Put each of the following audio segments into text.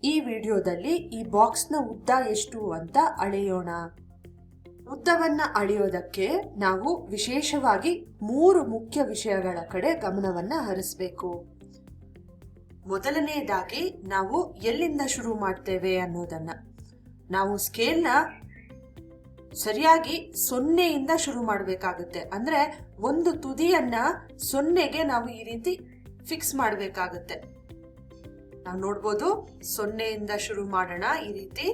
ಈ ವಿಡಿಯೋದಲ್ಲಿ ಈ ಬಾಕ್ಸ್ನ ಉದ್ದ ಎಷ್ಟು ಅಂತ ಅಳೆಯೋಣ. ಉದ್ದವನ್ನ ಅಳೆಯೋದಕ್ಕೆ ನಾವು ವಿಶೇಷವಾಗಿ 3 ಮುಖ್ಯ ವಿಷಯಗಳ ಕಡೆ ಗಮನವನ್ನ ಹರಿಸಬೇಕು. ಮೊದಲನೆಯದಾಗಿ ನಾವು ಎಲ್ಲಿಂದ ಶುರು ಮಾಡ್ತೇವೆ ಅನ್ನೋದನ್ನ. ನಾವು ಸ್ಕೇಲ್ನ ಸರಿಯಾಗಿ 0ಯಿಂದ ಶುರು ಮಾಡಬೇಕಾಗುತ್ತೆ. ಅಂದ್ರೆ ಒಂದು ತುದಿಯನ್ನ 0ಗೆ ನಾವು ಈ ರೀತಿ ಫಿಕ್ಸ್ ಮಾಡಬೇಕಾಗುತ್ತೆ. ನಾವು ನೋಡ್ಬೋದು 0ಯಿಂದ ಶುರು ಮಾಡೋಣ. ಈ ರೀತಿ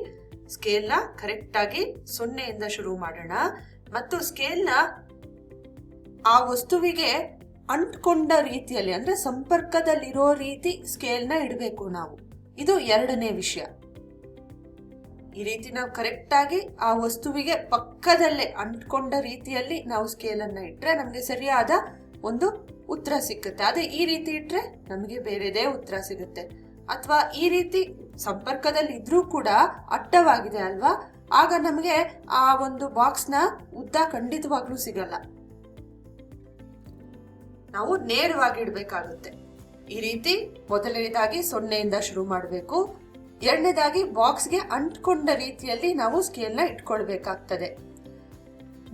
ಸ್ಕೇಲ್ನ ಕರೆಕ್ಟ್ ಆಗಿ 0ಯಿಂದ ಶುರು ಮಾಡೋಣ ಮತ್ತು ಸ್ಕೇಲ್ನ ಆ ವಸ್ತುವಿಗೆ ಅಂಟ್ಕೊಂಡ ರೀತಿಯಲ್ಲಿ ಅಂದ್ರೆ ಸಂಪರ್ಕದಲ್ಲಿರೋ ರೀತಿ ಸ್ಕೇಲ್ನ ಇಡಬೇಕು ನಾವು. ಇದು ಎರಡನೇ ವಿಷಯ. ಈ ರೀತಿ ನಾವು ಕರೆಕ್ಟ್ ಆಗಿ ಆ ವಸ್ತುವಿಗೆ ಪಕ್ಕದಲ್ಲೇ ಅಂಟ್ಕೊಂಡ ರೀತಿಯಲ್ಲಿ ನಾವು ಸ್ಕೇಲ್ ಅನ್ನ ಇಟ್ರೆ ನಮ್ಗೆ ಸರಿಯಾದ ಒಂದು ಉತ್ತರ ಸಿಕ್ಕುತ್ತೆ. ಅದೇ ಈ ರೀತಿ ಇಟ್ರೆ ನಮಗೆ ಬೇರೆದೇ ಉತ್ತರ ಸಿಗುತ್ತೆ. ಅಥವಾ ಈ ರೀತಿ ಸಂಪರ್ಕದಲ್ಲಿ ಇದ್ರೂ ಕೂಡ ಅಡ್ಡವಾಗಿದೆ ಅಲ್ವಾ, ಆಗ ನಮಗೆ ಆ ಒಂದು ಬಾಕ್ಸ್ನ ಉದ್ದ ಖಂಡಿತವಾಗ್ಲೂ ಸಿಗಲ್ಲ. ನಾವು ನೇರವಾಗಿ ಇಡಬೇಕಾಗುತ್ತೆ. ಈ ರೀತಿ ಮೊದಲನೇದಾಗಿ 0ಯಿಂದ ಶುರು ಮಾಡಬೇಕು. ಎರಡನೇದಾಗಿ ಬಾಕ್ಸ್ಗೆ ಅಂಟ್ಕೊಂಡ ರೀತಿಯಲ್ಲಿ ನಾವು ಸ್ಕೇಲ್ನ ಇಟ್ಕೊಳ್ಬೇಕಾಗ್ತದೆ.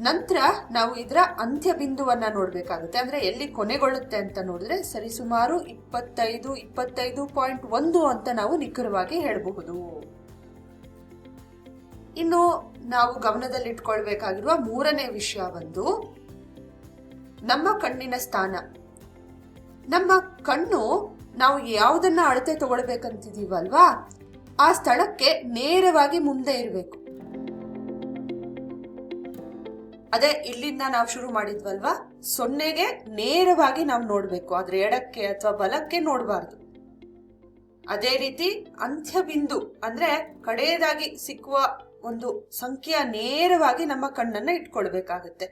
ನಂತರ ನಾವು ಇದರ ಅಂತ್ಯ ಬಿಂದುವನ್ನ ನೋಡ್ಬೇಕಾಗುತ್ತೆ. ಅಂದ್ರೆ ಎಲ್ಲಿ ಕೊನೆಗೊಳ್ಳುತ್ತೆ ಅಂತ ನೋಡಿದ್ರೆ ಸರಿಸುಮಾರು 25.1 ಅಂತ ನಾವು ನಿಖರವಾಗಿ ಹೇಳಬಹುದು. ಇನ್ನು ನಾವು ಗಮನದಲ್ಲಿ ಇಟ್ಕೊಳ್ಬೇಕಾಗಿರುವ 3ನೇ ವಿಷಯ ಬಂದು ನಮ್ಮ ಕಣ್ಣಿನ ಸ್ಥಾನ. ನಮ್ಮ ಕಣ್ಣು ನಾವು ಯಾವುದನ್ನ ಅಳತೆ ತಗೊಳ್ಬೇಕಂತಿದೀವಲ್ವಾ, ಆ ಸ್ಥಳಕ್ಕೆ ನೇರವಾಗಿ ಮುಂದೆ ಇರಬೇಕು. ಅದೇ ಇಲ್ಲಿಂದ ನಾವು ಶುರು ಮಾಡಿದ್ವಲ್ವಾ, 0ಗೆ ನೇರವಾಗಿ ನಾವು ನೋಡ್ಬೇಕು. ಆದ್ರೆ ಎಡಕ್ಕೆ ಅಥವಾ ಬಲಕ್ಕೆ ನೋಡಬಾರ್ದು. ಅದೇ ರೀತಿ ಅಂತ್ಯ ಬಿಂದು ಅಂದ್ರೆ ಕಡೆಯದಾಗಿ ಸಿಕ್ಕುವ ಒಂದು ಸಂಖ್ಯೆಯ ನೇರವಾಗಿ ನಮ್ಮ ಕಣ್ಣನ್ನ ಇಟ್ಕೊಳ್ಬೇಕಾಗತ್ತೆ.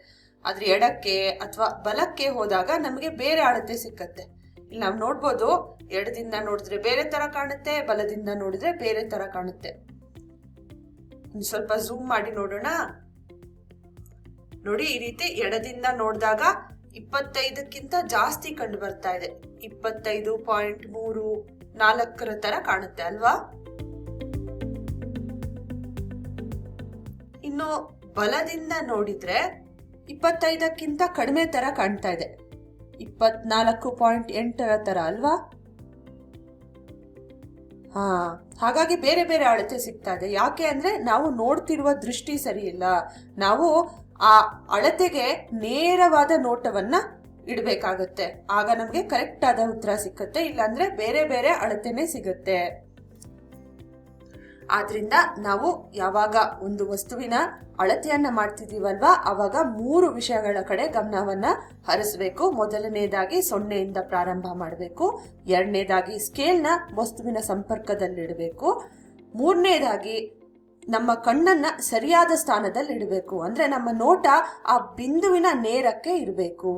ಆದ್ರೆ ಎಡಕ್ಕೆ ಅಥವಾ ಬಲಕ್ಕೆ ಹೋದಾಗ ನಮಗೆ ಬೇರೆ ಅಳತೆ ಸಿಕ್ಕತ್ತೆ. ಇಲ್ಲಿ ನಾವು ನೋಡ್ಬೋದು, ಎಡದಿಂದ ನೋಡಿದ್ರೆ ಬೇರೆ ತರ ಕಾಣುತ್ತೆ, ಬಲದಿಂದ ನೋಡಿದ್ರೆ ಬೇರೆ ತರ ಕಾಣುತ್ತೆ. ಸ್ವಲ್ಪ ಝೂಮ್ ಮಾಡಿ ನೋಡೋಣ. ನೋಡಿ, ಈ ರೀತಿ ಎಡದಿಂದ ನೋಡಿದಾಗ 25ಕ್ಕಿಂತ ಜಾಸ್ತಿ ಕಂಡು ಬರ್ತಾ ಇದೆ. 25.34 ತರ ಕಾಣುತ್ತೆ ಅಲ್ವಾ. ಇನ್ನು ಬಲದಿಂದ ನೋಡಿದ್ರೆ 25ಕ್ಕಿಂತ ಕಡಿಮೆ ತರ ಕಾಣ್ತಾ ಇದೆ. 24.8 ತರ ಅಲ್ವಾ. ಹಾಗಾಗಿ ಬೇರೆ ಬೇರೆ ಅಳತೆ ಸಿಗ್ತಾ ಇದೆ. ಯಾಕೆ ಅಂದ್ರೆ ನಾವು ನೋಡ್ತಿರುವ ದೃಷ್ಟಿ ಸರಿ ಇಲ್ಲ. ನಾವು ಆ ಅಳತೆಗೆ ನೇರವಾದ ನೋಟವನ್ನ ಇಡಬೇಕಾಗತ್ತೆ. ಆಗ ನಮ್ಗೆ ಕರೆಕ್ಟ್ ಆದ ಉತ್ತರ ಸಿಕ್ಕತ್ತೆ. ಇಲ್ಲಾಂದ್ರೆ ಬೇರೆ ಬೇರೆ ಅಳತೆನೆ ಸಿಗತ್ತೆ. ಆದ್ರಿಂದ ನಾವು ಯಾವಾಗ ಒಂದು ವಸ್ತುವಿನ ಅಳತೆಯನ್ನ ಮಾಡ್ತಿದೀವಲ್ವಾ, ಅವಾಗ 3 ವಿಷಯಗಳ ಕಡೆ ಗಮನವನ್ನ ಹರಿಸಬೇಕು. ಮೊದಲನೇದಾಗಿ 0ಯಿಂದ ಪ್ರಾರಂಭ ಮಾಡಬೇಕು. ಎರಡನೇದಾಗಿ ಸ್ಕೇಲ್ನ ವಸ್ತುವಿನ ಸಂಪರ್ಕದಲ್ಲಿಡಬೇಕು. ಮೂರನೇದಾಗಿ ನಮ್ಮ ಕಣ್ಣನ್ನ ಸರಿಯಾದ ಸ್ಥಾನದಲ್ಲಿ ಇಡಬೇಕು. ಅಂದ್ರೆ ನಮ್ಮ ನೋಟ ಆ ಬಿಂದುವಿನ ನೇರಕ್ಕೆ ಇರಬೇಕು.